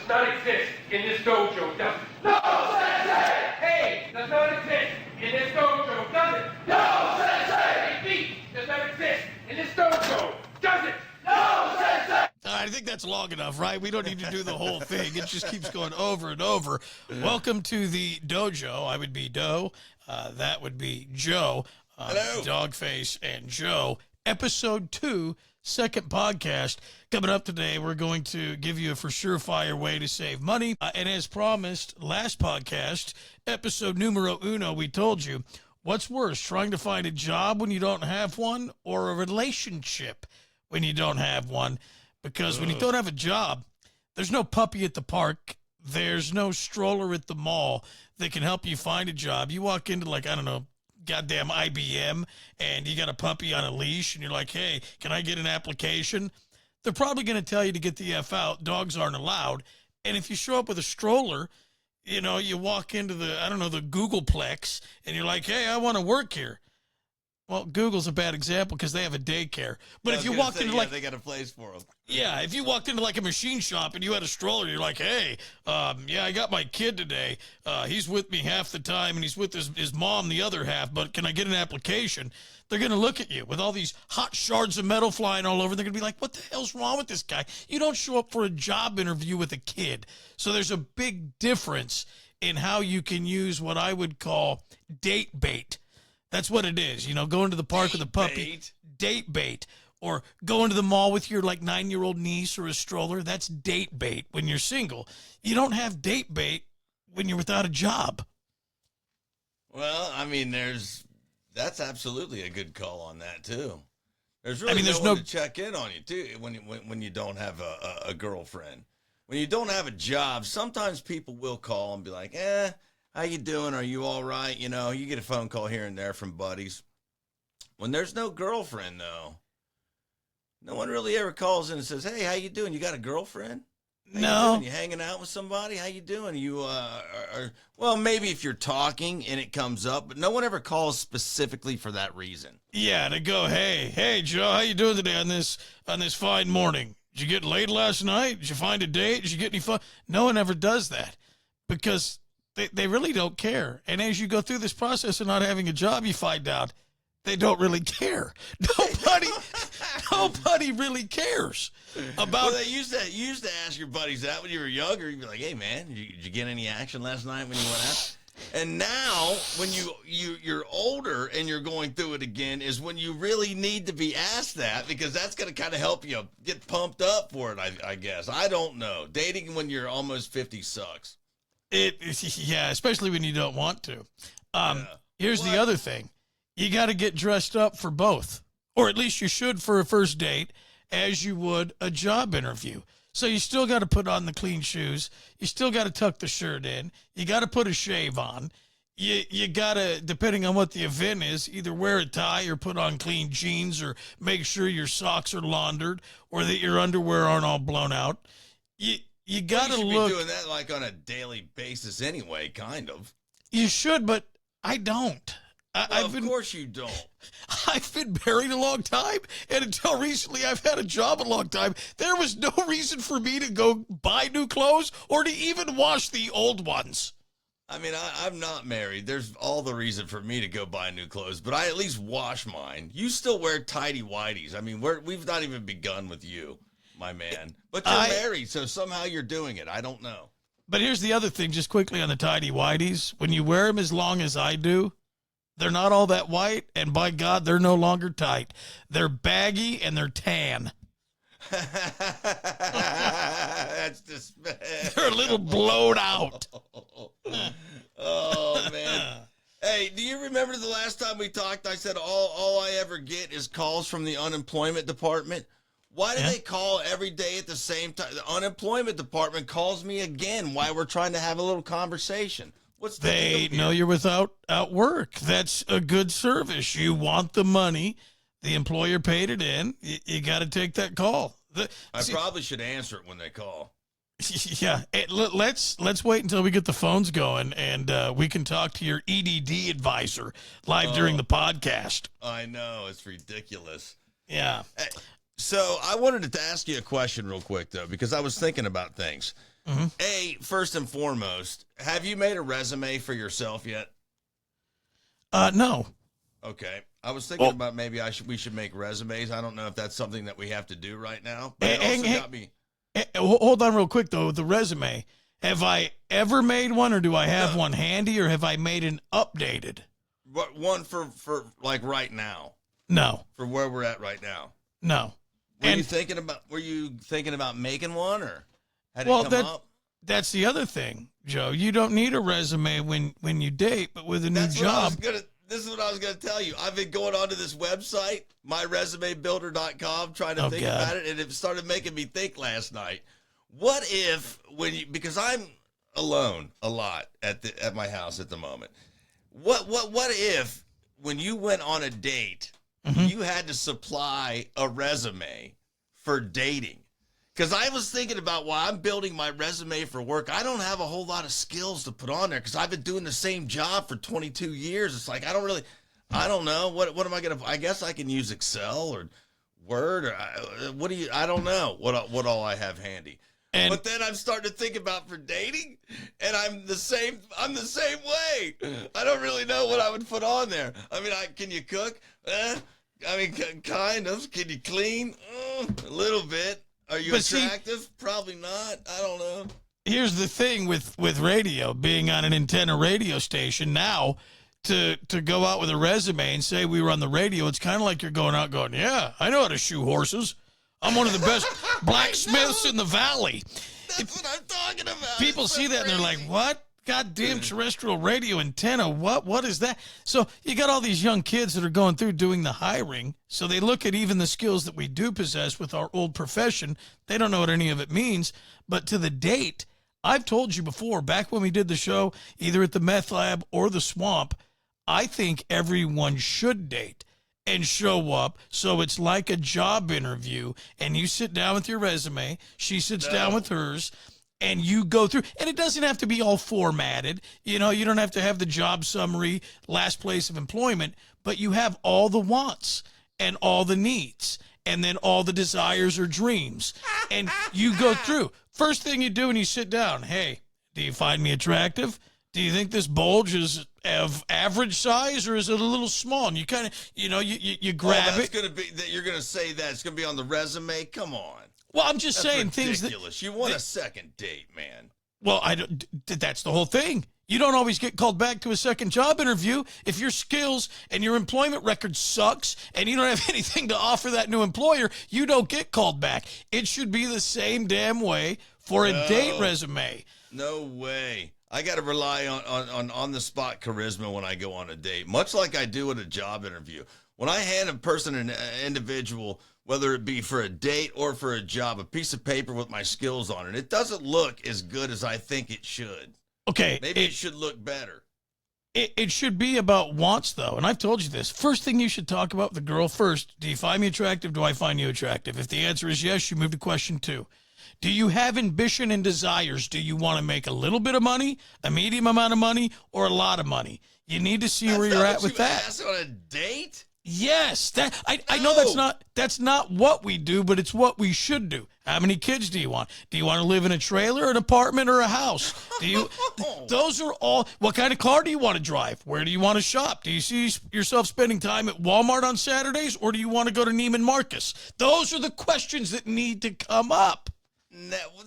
does not exist in this dojo, does it? No, Sensei! Hey, does not exist in this dojo, does it? No, Sensei! Hey, B does not exist in this dojo, does it? No, Sensei! I think that's long enough, right? We don't need to do the whole thing. It just keeps going over and over. Welcome to the dojo. I would be Doe. That would be Joe. Hello. Dogface and Joe. Episode 2, second podcast. Coming up today, we're going to give you a for surefire way to save money. And as promised, last podcast, episode numero uno, we told you, what's worse, trying to find a job when you don't have one or a relationship when you don't have one? Because when you don't have a job, there's no puppy at the park. There's no stroller at the mall that can help you find a job. You walk into, like, I don't know, goddamn IBM, and you got a puppy on a leash, and you're like, hey, can I get an application? They're probably going to tell you to get the F out. Dogs aren't allowed. And if you show up with a stroller, you know, you walk into the, I don't know, the Googleplex, and you're like, hey, I want to work here. Well, Google's a bad example because they have a daycare. But if you walked into like, they got a place for them. Yeah, if you walked into like a machine shop and you had a stroller, you're like, hey, yeah, I got my kid today. He's with me half the time and he's with his mom the other half, but can I get an application? They're going to look at you with all these hot shards of metal flying all over. They're going to be like, what the hell's wrong with this guy? You don't show up for a job interview with a kid. So there's a big difference in how you can use what I would call date bait. That's what it is. You know, going to the park with a puppy, date bait, or going to the mall with your like 9-year-old niece or a stroller. That's date bait when you're single. You don't have date bait when you're without a job. Well, I mean, that's absolutely a good call on that too. There's really there's no one to check in on you too when you don't have a girlfriend. When you don't have a job, sometimes people will call and be like, how you doing? Are you all right? You know, you get a phone call here and there from buddies. When there's no girlfriend, though, no one really ever calls in and says, hey, how you doing? You got a girlfriend? No. You hanging out with somebody? How you doing? You well, maybe if you're talking and it comes up, but no one ever calls specifically for that reason. Yeah, to go, hey, Joe, how you doing today on this fine morning? Did you get laid last night? Did you find a date? Did you get any fun? No one ever does that because they really don't care. And as you go through this process of not having a job, you find out they don't really care. Nobody really cares about. Well, you used to ask your buddies that when you were younger. You'd be like, hey, man, did you get any action last night when you went out? And now when you're older and you're going through it again is when you really need to be asked that because that's going to kind of help you get pumped up for it, I guess. I don't know. Dating when you're almost 50 sucks. Yeah, especially when you don't want to. Here's the other thing. You got to get dressed up for both, or at least you should for a first date as you would a job interview. So you still got to put on the clean shoes. You still got to tuck the shirt in. You got to put a shave on. You got to, depending on what the event is, either wear a tie or put on clean jeans or make sure your socks are laundered or that your underwear aren't all blown out. You got to look. Be doing that like on a daily basis anyway, kind of. You should, but I don't. Of course you don't. I've been married a long time, and until recently I've had a job a long time. There was no reason for me to go buy new clothes or to even wash the old ones. I mean, I'm not married. There's all the reason for me to go buy new clothes, but I at least wash mine. You still wear tighty-whities. I mean, we've not even begun with you, my man. But you're married, so somehow you're doing it. I don't know. But here's the other thing, just quickly on the tighty-whities. When you wear them as long as I do, they're not all that white, and by God, they're no longer tight. They're baggy and they're tan. That's just they're a little blown out. Oh, man. Hey, do you remember the last time we talked, I said all I ever get is calls from the unemployment department? Why do they call every day at the same time? The unemployment department calls me again while we're trying to have a little conversation. What's the They deal know you're without work. That's a good service. You want the money. The employer paid it in. You got to take that call. I probably should answer it when they call. Yeah, let's wait until we get the phones going and we can talk to your EDD advisor live during the podcast. I know, it's ridiculous. Yeah. So I wanted to ask you a question real quick, though, because I was thinking about things. Mm-hmm. First and foremost, have you made a resume for yourself yet? No. Okay. I was thinking about maybe we should make resumes. I don't know if that's something that we have to do right now. But it also got me. Hold on real quick, though, with the resume. Have I ever made one, or do I have one handy, or have I made an updated? What one for like right now? No. For where we're at right now? No. Were you thinking about making one, or had it come up? That's the other thing, Joe. You don't need a resume when you date, but with a new job. This is what I was going to tell you. I've been going onto this website, myresumebuilder.com, trying to think about it, and it started making me think last night. What if because I'm alone a lot at my house at the moment. What if when you went on a date, you had to supply a resume for dating? Because I was thinking about while I'm building my resume for work, I don't have a whole lot of skills to put on there because I've been doing the same job for 22 years. It's like, I don't know. What am I going to, I guess I can use Excel or Word or I don't know what all I have handy. But then I'm starting to think about for dating, and I'm the same way. I don't really know what I would put on there. I mean, can you cook? Kind of. Can you clean? A little bit. Are you attractive? Probably not. I don't know. Here's the thing with radio, being on an antenna radio station now, to go out with a resume and say we were on the radio, it's kind of like you're going out going, yeah, I know how to shoe horses. I'm one of the best blacksmiths in the valley. That's what I'm talking about. People see that and they're like, what? Goddamn terrestrial radio antenna. What is that? So you got all these young kids that are going through doing the hiring. So they look at even the skills that we do possess with our old profession. They don't know what any of it means. But to the date, I've told you before, back when we did the show, either at the meth lab or the swamp, I think everyone should date and show up. So it's like a job interview, and you sit down with your resume. She sits down with hers. And you go through, and it doesn't have to be all formatted. You know, you don't have to have the job summary, last place of employment, but you have all the wants and all the needs and then all the desires or dreams. And you go through. First thing you do when you sit down, hey, do you find me attractive? Do you think this bulge is of average size or is it a little small? And you kind of, you grab it. You're going to say that it's going to be on the resume? Come on. Well, I'm just saying ridiculous. Things that you want a second date, man. Well, that's the whole thing. You don't always get called back to a second job interview if your skills and your employment record sucks and you don't have anything to offer that new employer. You don't get called back. It should be the same damn way for a date resume. No way. I got to rely on the spot charisma when I go on a date, much like I do at a job interview. When I hand a person, an individual, whether it be for a date or for a job, a piece of paper with my skills on it, it doesn't look as good as I think it should. Okay. Maybe it should look better. It should be about wants, though. And I've told you this. First thing you should talk about with the girl first, do you find me attractive? Do I find you attractive? If the answer is yes, you move to question 2. Do you have ambition and desires? Do you want to make a little bit of money, a medium amount of money, or a lot of money? You need to see where you're at with that. That's on a date? Yes, I know that's not what we do, but it's what we should do. How many kids do you want? Do you want to live in a trailer, an apartment, or a house? Those are all. What kind of car do you want to drive? Where do you want to shop? Do you see yourself spending time at Walmart on Saturdays, or do you want to go to Neiman Marcus? Those are the questions that need to come up.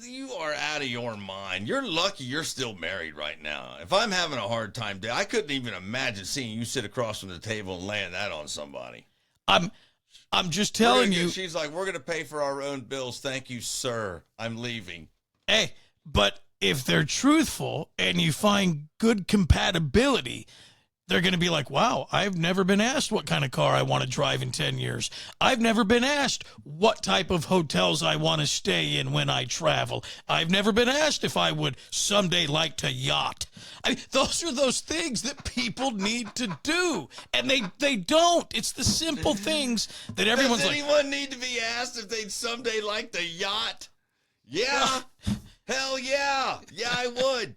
You are out of your mind. You're lucky you're still married right now. If I'm having a hard time, I couldn't even imagine seeing you sit across from the table and laying that on somebody. I'm just telling you. She's like, we're going to pay for our own bills. Thank you, sir. I'm leaving. Hey, but if they're truthful and you find good compatibility, they're going to be like, wow, I've never been asked what kind of car I want to drive in 10 years. I've never been asked what type of hotels I want to stay in when I travel. I've never been asked if I would someday like to yacht. Those are those things that people need to do, and they don't. It's the simple things that everyone's like. Does anyone need to be asked if they'd someday like to yacht? Yeah. Hell yeah. Yeah, I would.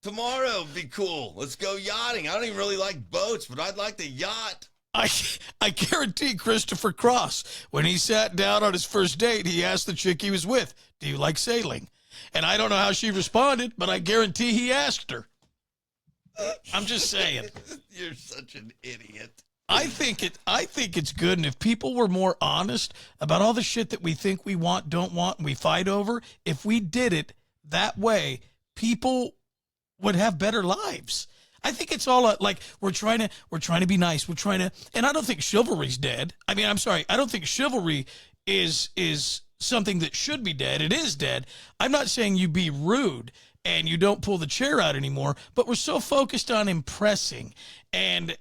Tomorrow would be cool. Let's go yachting. I don't even really like boats, but I'd like to yacht. I guarantee Christopher Cross, when he sat down on his first date, he asked the chick he was with, "Do you like sailing?" And I don't know how she responded, but I guarantee he asked her. I'm just saying. You're such an idiot. I think it's good, and if people were more honest about all the shit that we think we want, don't want, and we fight over, if we did it that way, people would have better lives. I think it's all like we're trying to be nice. And I don't think chivalry's dead. I mean, I'm sorry. I don't think chivalry is something that should be dead. It is dead. I'm not saying you be rude and you don't pull the chair out anymore, but we're so focused on impressing and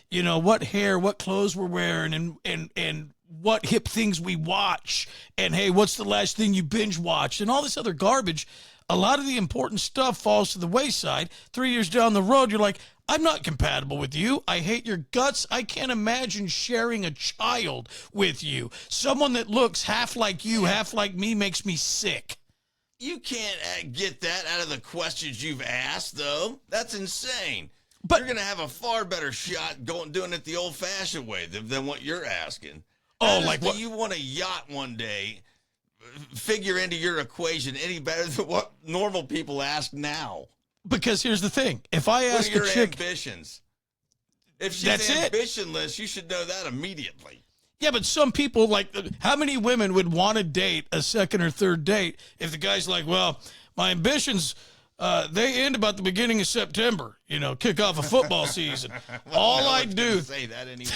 you know what hair, what clothes we're wearing and what hip things we watch, and hey, what's the last thing you binge watched, and all this other garbage. A lot of the important stuff falls to the wayside. 3 years down the road, you're like, I'm not compatible with you. I hate your guts. I can't imagine sharing a child with you. Someone that looks half like you, half like me makes me sick. You can't get that out of the questions you've asked, though. That's insane. But you're going to have a far better shot doing it the old-fashioned way than what you're asking. Oh, like what? You want a yacht one day, figure into your equation any better than what normal people ask now. Because here's the thing. If I ask what are a your chick... ambitions? If she's That's it. ambitionless, you should know that immediately. Yeah, but some people, like, how many women would want to date a second or third date if the guy's like, well, my ambitions, they end about the beginning of September, kick off a football season. All I do... Say that anyway.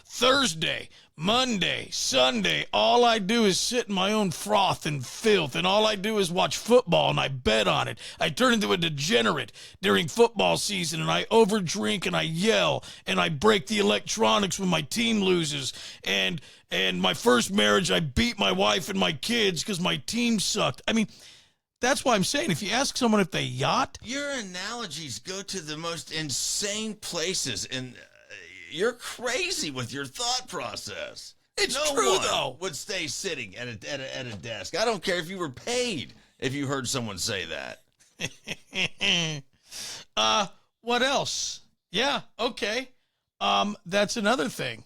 Thursday, Monday, Sunday, all I do is sit in my own froth and filth, and all I do is watch football, and I bet on it. I turn into a degenerate during football season, and I overdrink, and I yell, and I break the electronics when my team loses, and my first marriage, I beat my wife and my kids because my team sucked. I mean, that's why I'm saying, if you ask someone if they yacht... Your analogies go to the most insane places, and... You're crazy with your thought process. It's no true, one though. would stay sitting at a desk. I don't care if you were paid if you heard someone say that. What else? Yeah, okay. That's another thing.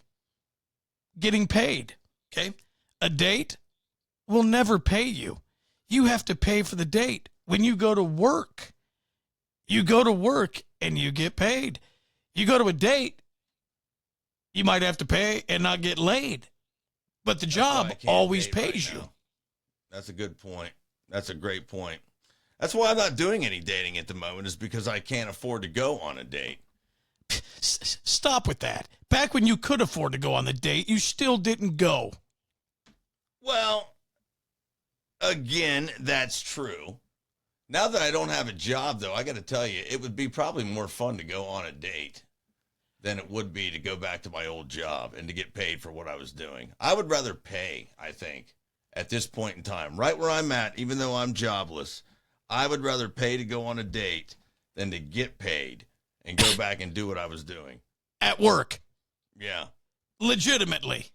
Getting paid, okay? A date will never pay you. You have to pay for the date. When you go to work and you get paid. You go to a date, you might have to pay and not get laid. But the job always pays you. That's a good point. That's a great point. That's why I'm not doing any dating at the moment, is because I can't afford to go on a date. Stop with that. Back when you could afford to go on the date, you still didn't go. Well, again, that's true. Now that I don't have a job, though, I got to tell you, it would be probably more fun to go on a date than it would be to go back to my old job and to get paid for what I was doing. I would rather pay, I think, at this point in time. Right where I'm at, even though I'm jobless, I would rather pay to go on a date than to get paid and go back and do what I was doing. At work. Yeah. Legitimately.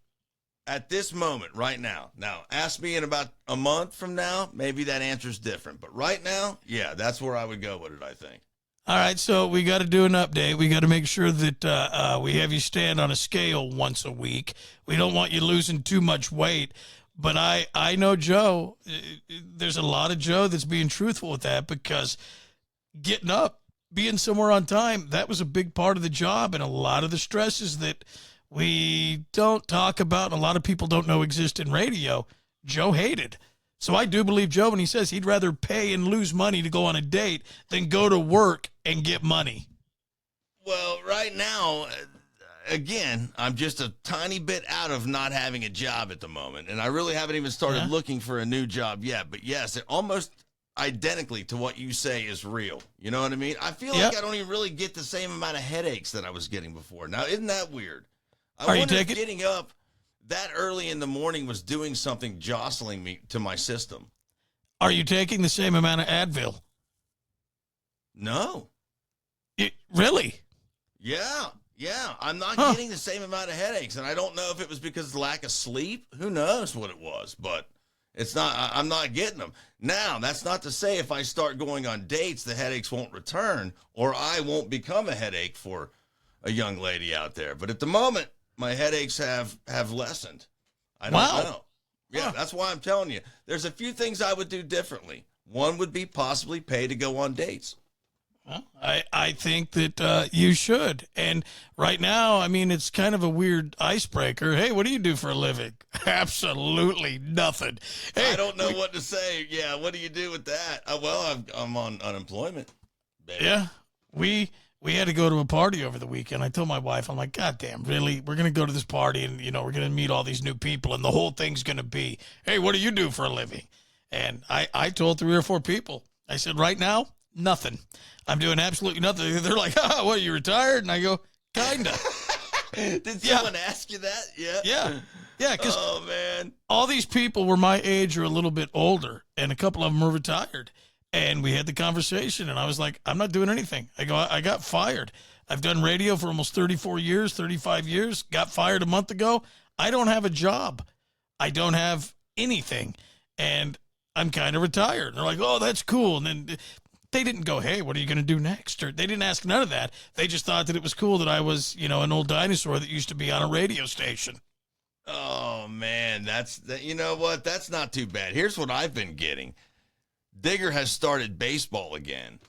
At this moment, right now. Now, ask me in about a month from now, maybe that answer's different. But right now, yeah, that's where I would go with it, I think. All right, so we got to do an update. We got to make sure that we have you stand on a scale once a week. We don't want you losing too much weight. But I know Joe, there's a lot of Joe that's being truthful with that, because getting up, being somewhere on time, that was a big part of the job, and a lot of the stresses that we don't talk about and a lot of people don't know exist in radio, Joe hated. So I do believe Joe when he says he'd rather pay and lose money to go on a date than go to work and get money. Well, right now, again, I'm just a tiny bit out of not having a job at the moment, and I really haven't even started looking for a new job yet. But yes, it almost identically to what you say is real. You know what I mean? I feel like I don't even really get the same amount of headaches that I was getting before. Now, isn't that weird? I wonder if getting up that early in the morning was doing something jostling me to my system. Are you taking the same amount of Advil? No. Really? Yeah. I'm not getting the same amount of headaches, and I don't know if it was because of lack of sleep. Who knows what it was, but it's not. I'm not getting them. Now, that's not to say if I start going on dates, the headaches won't return, or I won't become a headache for a young lady out there. But at the moment, my headaches have lessened. I don't Wow. know. Yeah, Huh. that's why I'm telling you. There's a few things I would do differently. One would be possibly pay to go on dates. Well, I think that you should. And right now, I mean, it's kind of a weird icebreaker. Hey, what do you do for a living? Absolutely nothing. Hey, I don't know what to say. Yeah, what do you do with that? Well, I'm on unemployment. Baby. yeah, we had to go to a party over the weekend. I told my wife, I'm like, God damn, really? We're going to go to this party and, we're going to meet all these new people. And the whole thing's going to be, hey, what do you do for a living? And I told 3 or 4 people. I said, right now, nothing. I'm doing absolutely nothing. They're like, what, you retired? And I go, kinda. Did someone ask you that? Yeah. Yeah, because Oh, man. all these people were my age or a little bit older, and a couple of them were retired. And we had the conversation, and I was like, I'm not doing anything. I go, I got fired. I've done radio for almost 34 years, 35 years, got fired a month ago. I don't have a job. I don't have anything. And I'm kind of retired. And they're like, oh, that's cool. And then they didn't go, hey, what are you going to do next? Or they didn't ask none of that. They just thought that it was cool that I was, an old dinosaur that used to be on a radio station. Oh, man. You know what? That's not too bad. Here's what I've been getting. Digger has started baseball again.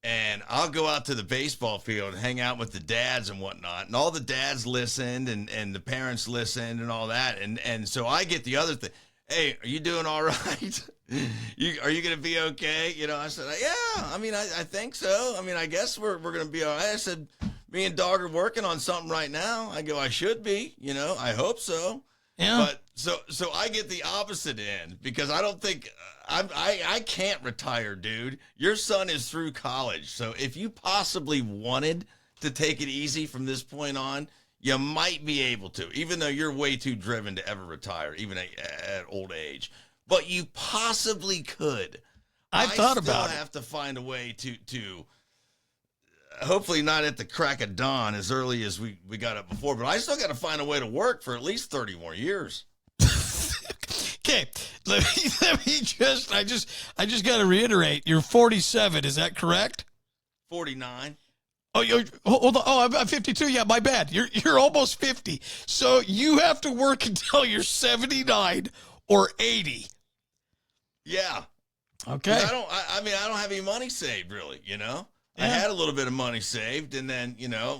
And I'll go out to the baseball field and hang out with the dads and whatnot. And all the dads listened and the parents listened and all that. And so I get the other thing. Hey, are you doing all right? Are you going to be okay? I said, yeah, I mean, I think so. I mean, I guess we're going to be all right. I said, me and Dog are working on something right now. I go, I should be, I hope so. Yeah. But so I get the opposite end because I don't think I can't retire, dude. Your son is through college. So if you possibly wanted to take it easy from this point on, you might be able to, even though you're way too driven to ever retire, even at old age. But you possibly could. I've thought about it. I have to find a way to hopefully not at the crack of dawn as early as we got up before, but I still got to find a way to work for at least 30 more years. Okay, I just got to reiterate, you're 47, is that correct? 49. Oh, hold on. Oh, I'm 52. Yeah, my bad. You're almost 50. So you have to work until you're 79 or 80. Yeah. Okay. I don't have any money saved really, I had a little bit of money saved and then,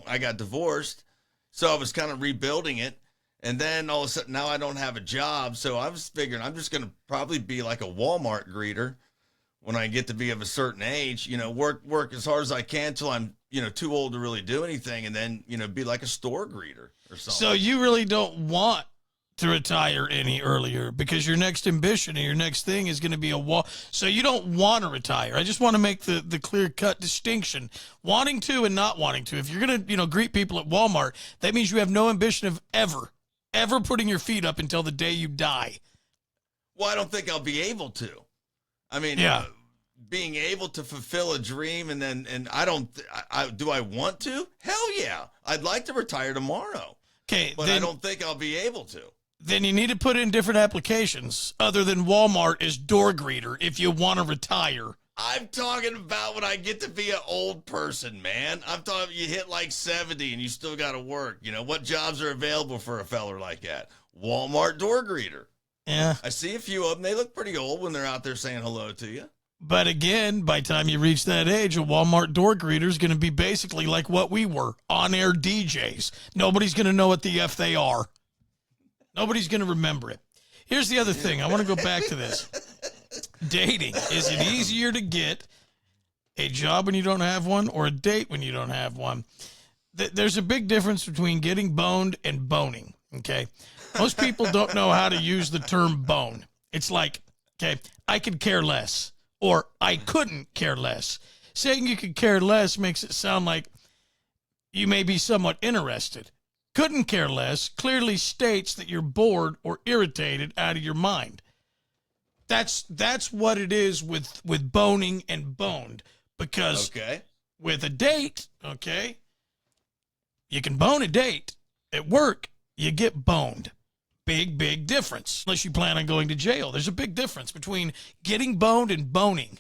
I got divorced. So I was kind of rebuilding it. And then all of a sudden now I don't have a job. So I was figuring I'm just going to probably be like a Walmart greeter when I get to be of a certain age, work as hard as I can till I'm, too old to really do anything. And then, be like a store greeter or something. So you really don't want to retire any earlier because your next ambition and your next thing is going to be a wall. So you don't want to retire. I just want to make the clear-cut distinction, wanting to and not wanting to. If you're going to, greet people at Walmart, that means you have no ambition of ever putting your feet up until the day you die. Well, I don't think I'll be able to. I mean, yeah. Being able to fulfill a dream and do I want to? Hell yeah. I'd like to retire tomorrow. Okay. But I don't think I'll be able to. Then you need to put in different applications other than Walmart as door greeter if you want to retire. I'm talking about when I get to be an old person, man. I'm talking you hit like 70 and you still got to work. What jobs are available for a feller like that? Walmart door greeter. Yeah. I see a few of them. They look pretty old when they're out there saying hello to you. But again, by the time you reach that age, a Walmart door greeter is going to be basically like what we were, on-air DJs. Nobody's going to know what the F they are. Nobody's going to remember it. Here's the other thing. I want to go back to this. Dating. Is it easier to get a job when you don't have one or a date when you don't have one? There's a big difference between getting boned and boning, okay? Most people don't know how to use the term bone. It's like, okay, I could care less or I couldn't care less. Saying you could care less makes it sound like you may be somewhat interested. Couldn't care less clearly states that you're bored or irritated out of your mind. That's what it is with boning and boned. Because with a date, okay, you can bone a date. At work, you get boned. Big difference. Unless you plan on going to jail. There's a big difference between getting boned and boning.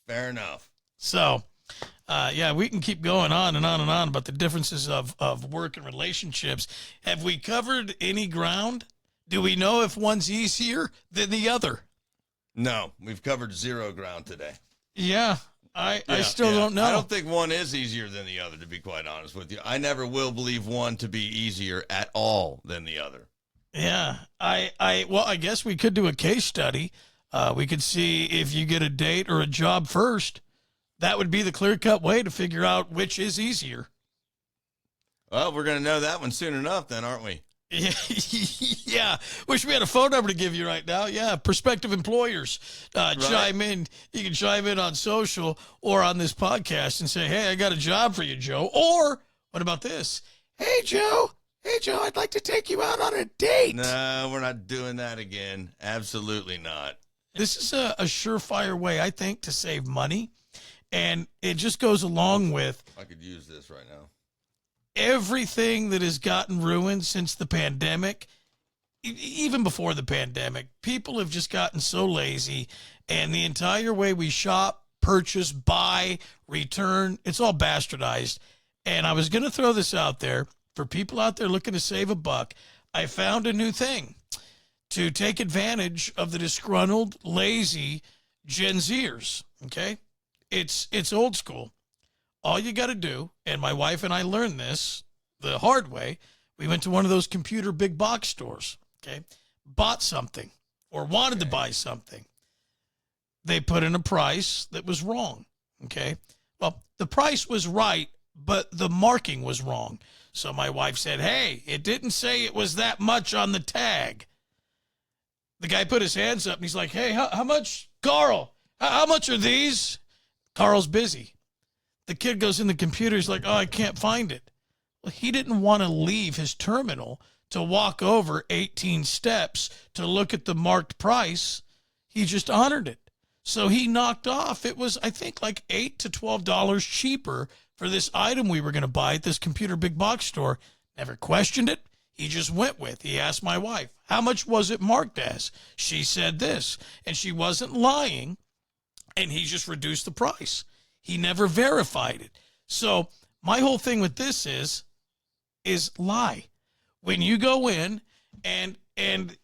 Fair enough. So, Yeah, we can keep going on and on and on about the differences of work and relationships. Have we covered any ground? Do we know if one's easier than the other? No, we've covered zero ground today. Yeah, I still don't know. I don't think one is easier than the other, to be quite honest with you. I never will believe one to be easier at all than the other. Yeah, I guess we could do a case study. We could see if you get a date or a job first. That would be the clear-cut way to figure out which is easier. Well, we're going to know that one soon enough then, aren't we? Yeah. Wish we had a phone number to give you right now. Yeah, prospective employers. Chime in. You can chime in on social or on this podcast and say, hey, I got a job for you, Joe. Or what about this? Hey, Joe, I'd like to take you out on a date. No, we're not doing that again. Absolutely not. This is a surefire way, I think, to save money. And it just goes along with I could use this right now. Everything that has gotten ruined since the pandemic, even before the pandemic. People have just gotten so lazy, and the entire way we shop, purchase, buy, return, it's all bastardized. And I was going to throw this out there for people out there looking to save a buck. I found a new thing to take advantage of the disgruntled, lazy Gen Zers, okay? It's old school. All you got to do, and my wife and I learned this the hard way. We went to one of those computer big box stores, okay? Bought something or wanted to buy something. They put in a price that was wrong, okay? Well, the price was right, but the marking was wrong. So my wife said, hey, it didn't say it was that much on the tag. The guy put his hands up, and he's like, hey, how much, Carl, how much are these? Carl's busy. The kid goes in the computer. He's like, oh, I can't find it. Well, he didn't want to leave his terminal to walk over 18 steps to look at the marked price. He just honored it. So he knocked off. It was, I think, like $8 to $12 cheaper for this item we were going to buy at this computer big box store. Never questioned it. He just went with. He asked my wife, how much was it marked as? She said this, and she wasn't lying, and he just reduced the price. He never verified it. So my whole thing with this is lie. When you go in and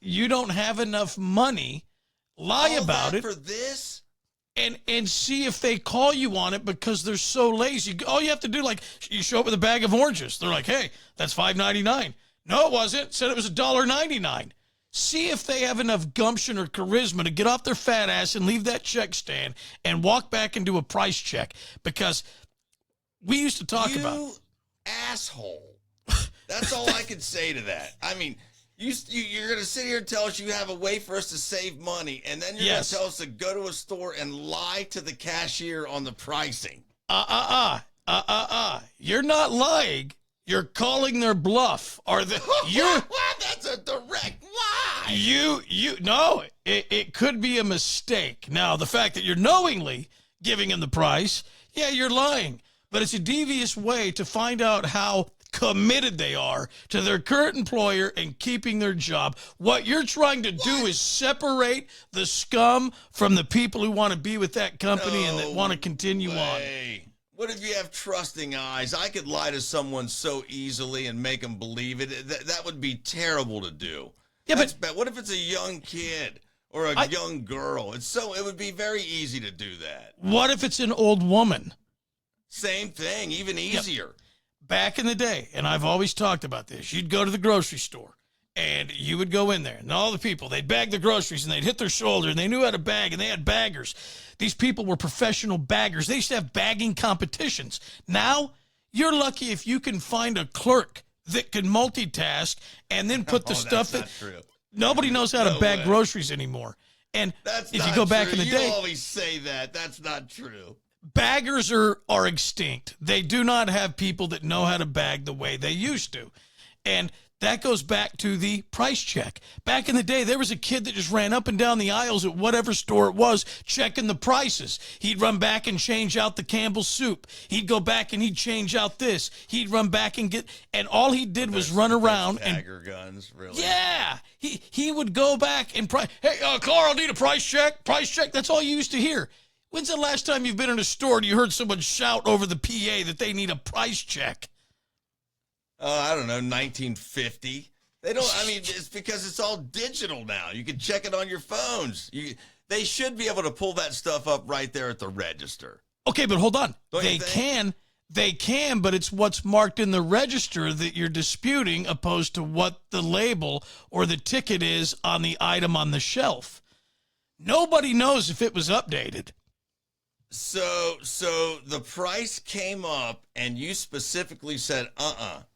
you don't have enough money, lie about it for this and see if they call you on it because they're so lazy. All you have to do, like, you show up with a bag of oranges. They're like, hey, that's $5.99. No, it wasn't. It said it was $1.99. See if they have enough gumption or charisma to get off their fat ass and leave that check stand and walk back and do a price check. Because we used to talk about... You asshole. That's all I can say to that. I mean, you're going to sit here and tell us you have a way for us to save money, and then you're going to tell us to go to a store and lie to the cashier on the pricing. You're not lying. You're calling their bluff. That's a direct lie. No, it could be a mistake. Now, the fact that you're knowingly giving them the price, yeah, you're lying. But it's a devious way to find out how committed they are to their current employer and keeping their job. What you're trying to do is separate the scum from the people who want to be with that company and that want to continue on. What if you have trusting eyes? I could lie to someone so easily and make them believe it. That would be terrible to do. Yeah, but what if it's a young kid or a young girl? It would be very easy to do that. What if it's an old woman? Same thing, even easier. Yep. Back in the day, and I've always talked about this, you'd go to the grocery store, and you would go in there, and all the people, they'd bag the groceries, and they'd hit their shoulder, and they knew how to bag, and they had baggers. These people were professional baggers. They used to have bagging competitions. Now, you're lucky if you can find a clerk that can multitask and then put the stuff that... True. Nobody knows how to bag groceries anymore. And if you go back in the day... You always say that. That's not true. Baggers are extinct. They do not have people that know how to bag the way they used to. And that goes back to the price check. Back in the day, there was a kid that just ran up and down the aisles at whatever store it was, checking the prices. He'd run back and change out the Campbell's soup. He'd go back and he'd change out this. He'd run back and and all he did was run around and... Bagger guns, really? Yeah. He would go back and hey, Carl, need a price check? Price check? That's all you used to hear. When's the last time you've been in a store and you heard someone shout over the PA that they need a price check? I don't know, 1950. They don't, I mean, it's because it's all digital now. You can check it on your phones. They should be able to pull that stuff up right there at the register. Okay, but hold on. Don't you think? They can, but it's what's marked in the register that you're disputing opposed to what the label or the ticket is on the item on the shelf. Nobody knows if it was updated. So the price came up and you specifically said,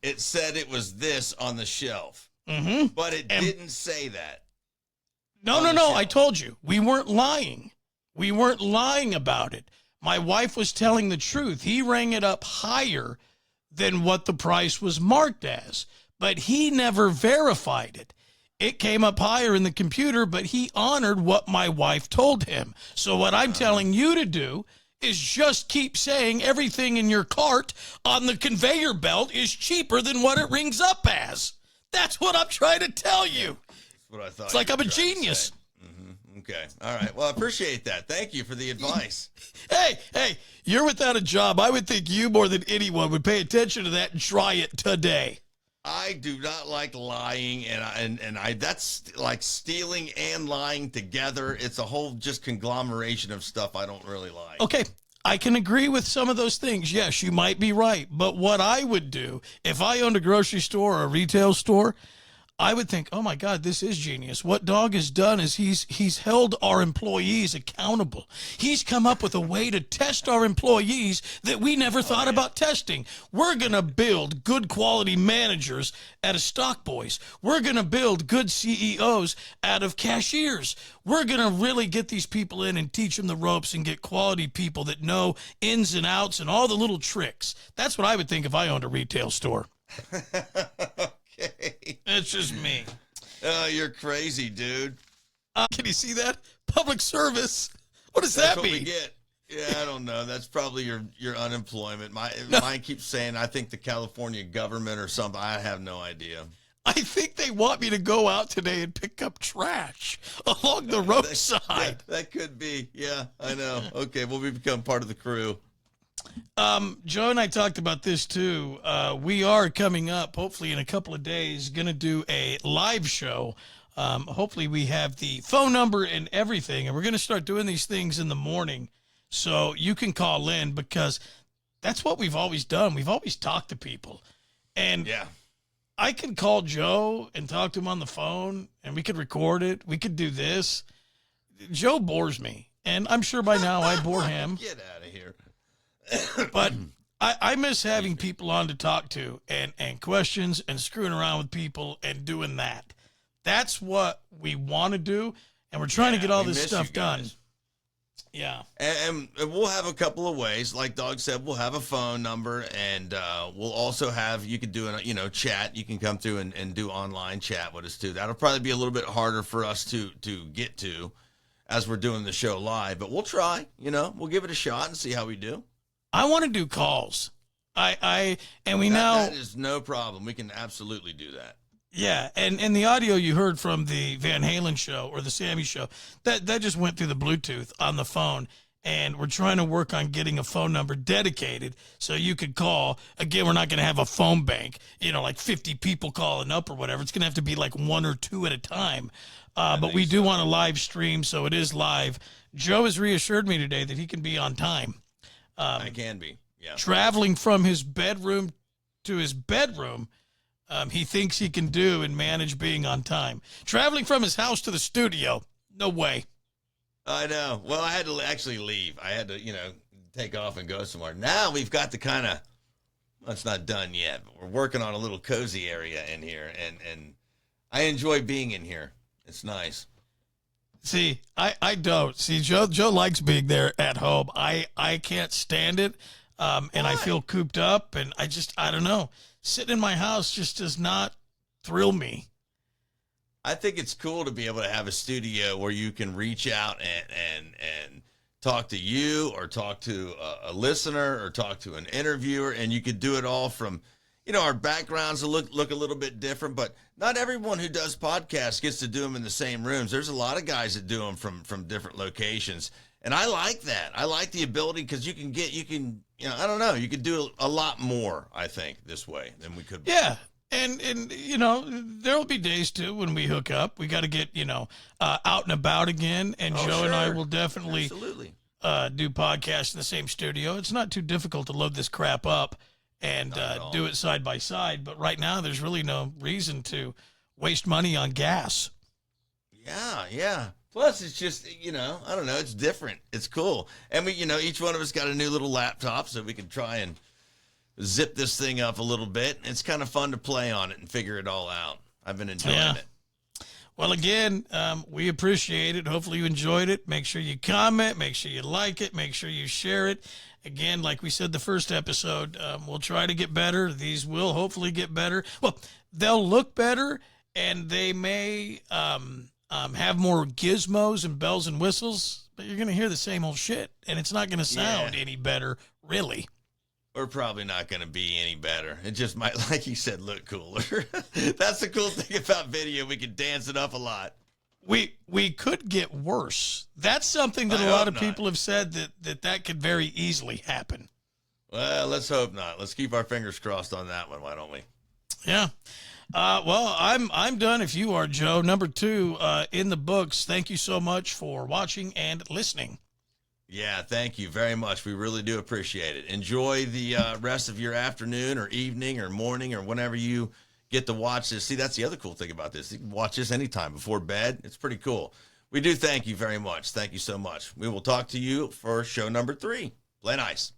it said it was this on the shelf. Mm-hmm. But it didn't say that. No. I told you. We weren't lying. We weren't lying about it. My wife was telling the truth. He rang it up higher than what the price was marked as, but he never verified it. It came up higher in the computer, but he honored what my wife told him. So what I'm telling you to do is just keep saying everything in your cart on the conveyor belt is cheaper than what it rings up as. That's what I'm trying to tell you. That's what I thought. It's like I'm a genius. Okay. All right. Well, I appreciate that. Thank you for the advice. Hey, you're without a job. I would think you more than anyone would pay attention to that and try it today. I do not like lying, and I that's like stealing and lying together. It's a whole just conglomeration of stuff I don't really like. Okay, I can agree with some of those things. Yes, you might be right. But what I would do if I owned a grocery store or a retail store, I would think, oh, my God, this is genius. What Dog has done is he's held our employees accountable. He's come up with a way to test our employees that we never thought about testing. We're going to build good quality managers out of stock boys. We're going to build good CEOs out of cashiers. We're going to really get these people in and teach them the ropes and get quality people that know ins and outs and all the little tricks. That's what I would think if I owned a retail store. Okay. That's just me. You're crazy, dude. Can you see that? Public service. What does That's that what mean? we get. Yeah, I don't know. That's probably your unemployment. Mine keeps saying, I think the California government or something. I have no idea. I think they want me to go out today and pick up trash along the roadside. That could be. Yeah, I know. Okay, well, we become part of the crew. Joe and I talked about this too. We are coming up, hopefully in a couple of days, going to do a live show. Hopefully we have the phone number and everything, and we're going to start doing these things in the morning so you can call in because that's what we've always done. We've always talked to people. And Yeah. I could call Joe and talk to him on the phone, and we could record it. We could do this. Joe bores me, and I'm sure by now I bore him. Get out of here. But I miss having people on to talk to and questions and screwing around with people and doing that. That's what we want to do, and we're trying to get all this stuff done. Yeah. And we'll have a couple of ways. Like Dog said, we'll have a phone number, and we'll also have, you can do chat. You can come through and do online chat with us too. That'll probably be a little bit harder for us to get to as we're doing the show live, but we'll try. We'll give it a shot and see how we do. I want to do calls. And that is no problem. We can absolutely do that. Yeah, and the audio you heard from the Van Halen show or the Sammy show, that just went through the Bluetooth on the phone, and we're trying to work on getting a phone number dedicated so you could call. Again, we're not going to have a phone bank, like 50 people calling up or whatever. It's going to have to be like one or two at a time. But we do want to live stream, so it is live. Joe has reassured me today that he can be on time. I can be, yeah. Traveling from his bedroom to his bedroom, he thinks he can do and manage being on time. Traveling from his house to the studio, no way. I know. Well, I had to actually leave. I had to, take off and go somewhere. Now we've got the kind of, it's not done yet, but we're working on a little cozy area in here, and I enjoy being in here. It's nice. See, I don't. See, Joe likes being there at home. I can't stand it, and I feel cooped up, and I don't know. Sitting in my house just does not thrill me. I think it's cool to be able to have a studio where you can reach out and talk to you or talk to a listener or talk to an interviewer, and you could do it all from, our backgrounds look a little bit different, but not everyone who does podcasts gets to do them in the same rooms. There's a lot of guys that do them from different locations, And I like that. I like the ability because you can, I don't know, you could do a lot more, I think, this way than we could. Yeah. And there'll be days, too, when we hook up. We got to get, out and about again. And Joe and I will definitely Absolutely. Do podcasts in the same studio. It's not too difficult to load this crap up and do it side by side. But right now, there's really no reason to waste money on gas. Yeah. Plus, it's just, I don't know, it's different. It's cool. And we, each one of us got a new little laptop so we can try and zip this thing up a little bit. It's kind of fun to play on it and figure it all out. I've been enjoying it. Well, again, we appreciate it. Hopefully you enjoyed it. Make sure you comment. Make sure you like it. Make sure you share it. Again, like we said the first episode, we'll try to get better. These will hopefully get better. Well, they'll look better, and they may have more gizmos and bells and whistles, but you're going to hear the same old shit, and it's not going to sound any better, really. We're probably not going to be any better. It just might, like you said, look cooler. That's the cool thing about video. We can dance it up a lot. We could get worse. That's something that a lot of people have said that could very easily happen. Well, let's hope not. Let's keep our fingers crossed on that one. Why don't we? Yeah. Well, I'm done. If you are, Joe. Number 2 in the books. Thank you so much for watching and listening. Yeah, thank you very much. We really do appreciate it. Enjoy the rest of your afternoon or evening or morning or whenever you get to watch this. See, that's the other cool thing about this. You can watch this anytime before bed. It's pretty cool. We do thank you very much. Thank you so much. We will talk to you for show number 3. Play nice.